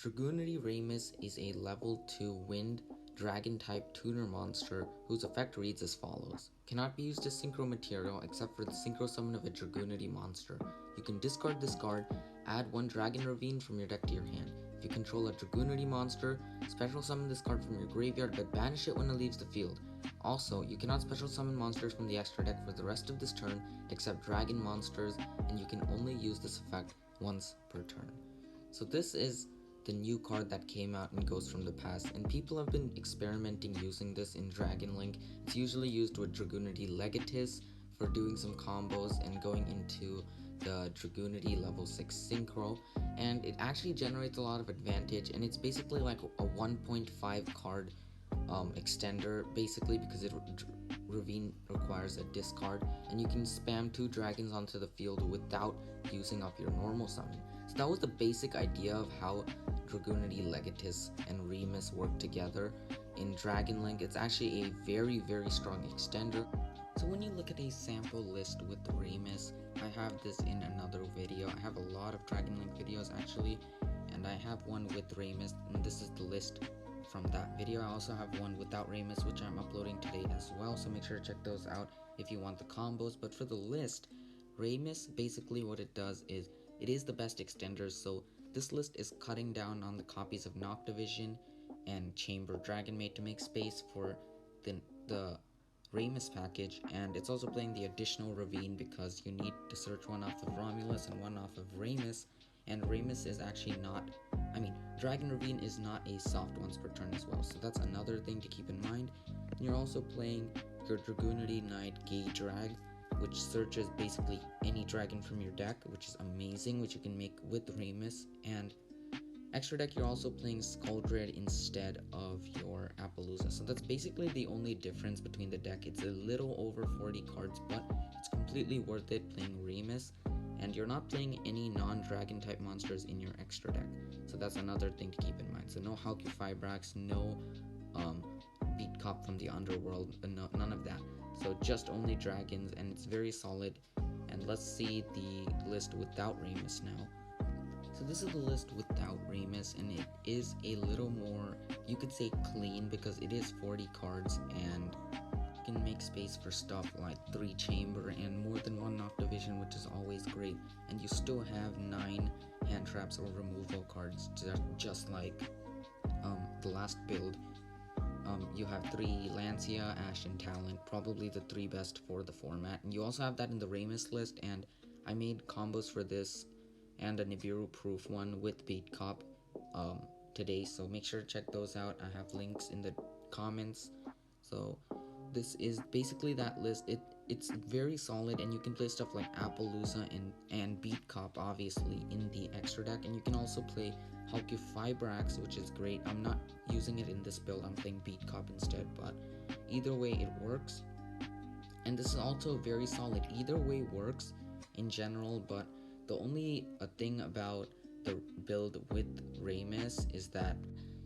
Dragunity Remus is a level 2 wind dragon type tuner monster whose effect reads as follows. Cannot be used as synchro material except for the synchro summon of a Dragunity monster. You can discard this card, add one Dragon Ravine from your deck to your hand. If you control a Dragunity monster, special summon this card from your graveyard but banish it when it leaves the field. Also, you cannot special summon monsters from the extra deck for the rest of this turn except dragon monsters, and you can only use this effect once per turn. So this is the new card that came out and goes from the past, and people have been experimenting using this in Dragon Link. It's usually used with Dragunity Legatus for doing some combos and going into the Dragunity level 6 Synchro, and it actually generates a lot of advantage, and it's basically like a 1.5 card extender basically, because Ravine requires a discard, and you can spam 2 dragons onto the field without using up your normal summon. So that was the basic idea of how Dragunity Legatus and Remus work together in Dragon Link. It's actually a very strong extender. So when you look at a sample list with Remus, I have this in another video. I have a lot of Dragon Link videos actually, and I have one with Remus, and this is the list from that video. I also have one without Remus, which I'm uploading today as well, so make sure to check those out if you want the combos. But for the list, Remus, basically what it does is it is the best extender, so this list is cutting down on the copies of Noctivision and Chamber Dragonmaid to make space for the Remus package, and it's also playing the additional Ravine because you need to search one off of Romulus and one off of Remus, and Remus is actually not, Dragon Ravine is not a soft once per turn as well, so that's another thing to keep in mind. And you're also playing your Dragunity Knight Gay Drag, which searches basically any dragon from your deck, which is amazing, which you can make with Remus. And extra deck, you're also playing Skuldred instead of your Appaloosa, so that's basically the only difference between the deck. It's a little over 40 cards, but it's completely worth it playing Remus, and you're not playing any non-dragon type monsters in your extra deck, so that's another thing to keep in mind. So no Halki Fibrax, no Beat Cop from the Underworld, none of that. So just only dragons, and it's very solid. And let's see the list without Remus now. So this is the list without Remus, and it is a little more, you could say, clean, because it is 40 cards, and you can make space for stuff like 3 Chamber and more than 1 Noctivision, which is always great. And you still have 9 hand traps or removal cards, just like the last build. You have 3 Lancia, Ash, and Talent, probably the 3 best for the format. And you also have that in the Remus list, and I made combos for this and a Nibiru proof one with Beat Cop today, so make sure to check those out. I have links in the comments. So this is basically that list. It's very solid, and you can play stuff like Appaloosa and Beat Cop obviously in the extra deck, and you can also play Halki Fibrax, which is great. I'm not using it in this build, I'm playing Beat Cop instead, but either way it works. And this is also very solid. Either way works in general, but the only thing about the build with Remus is that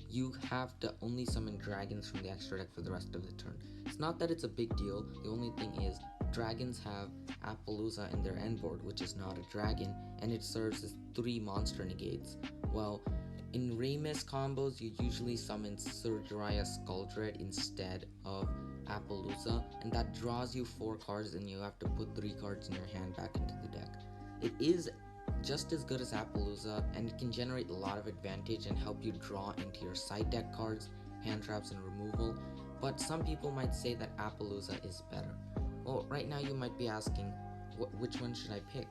you have to only summon dragons from the extra deck for the rest of the turn. It's not that it's a big deal, the only thing is dragons have Appaloosa in their end board, which is not a dragon, and it serves as 3 monster negates. Well, in Remus combos, you usually summon Sir Uriah Skuldred instead of Appaloosa, and that draws you 4 cards, and you have to put 3 cards in your hand back into the deck. It is just as good as Appaloosa, and it can generate a lot of advantage and help you draw into your side deck cards, hand traps, and removal, but some people might say that Appaloosa is better. Well, right now you might be asking, which one should I pick?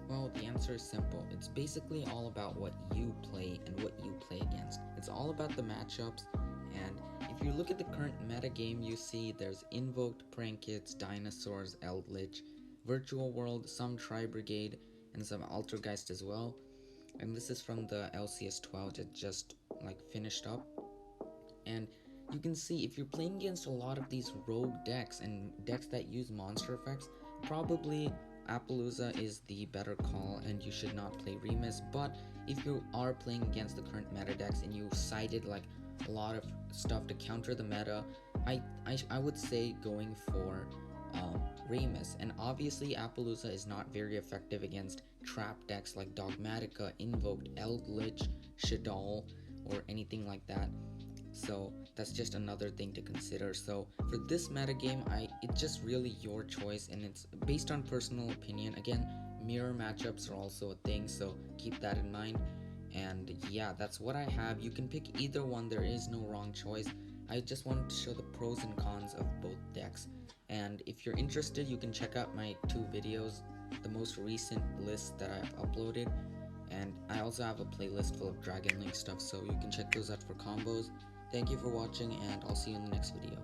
Well, the answer is simple. It's basically all about what you play and what you play against. It's all about the matchups, and if you look at the current meta game, you see there's Invoked, Prankits, Dinosaurs, Eldritch, Virtual World, some Tri-Brigade, and some Altergeist as well. And this is from the LCS 12 that just finished up. And you can see if you're playing against a lot of these rogue decks and decks that use monster effects, probably Appaloosa is the better call and you should not play Remus. But if you are playing against the current meta decks and you cited a lot of stuff to counter the meta, I would say going for Remus. And obviously Appaloosa is not very effective against trap decks like Dogmatica, Invoked, Eldritch, Shaddoll or anything like that. So that's just another thing to consider. So for this metagame, it's just really your choice, and it's based on personal opinion. Again, mirror matchups are also a thing, so keep that in mind. And yeah, that's what I have. You can pick either one, there is no wrong choice. I just wanted to show the pros and cons of both decks. And if you're interested, you can check out my 2 videos, the most recent list that I've uploaded, and I also have a playlist full of Dragon Link stuff, so you can check those out for combos. Thank you for watching, and I'll see you in the next video.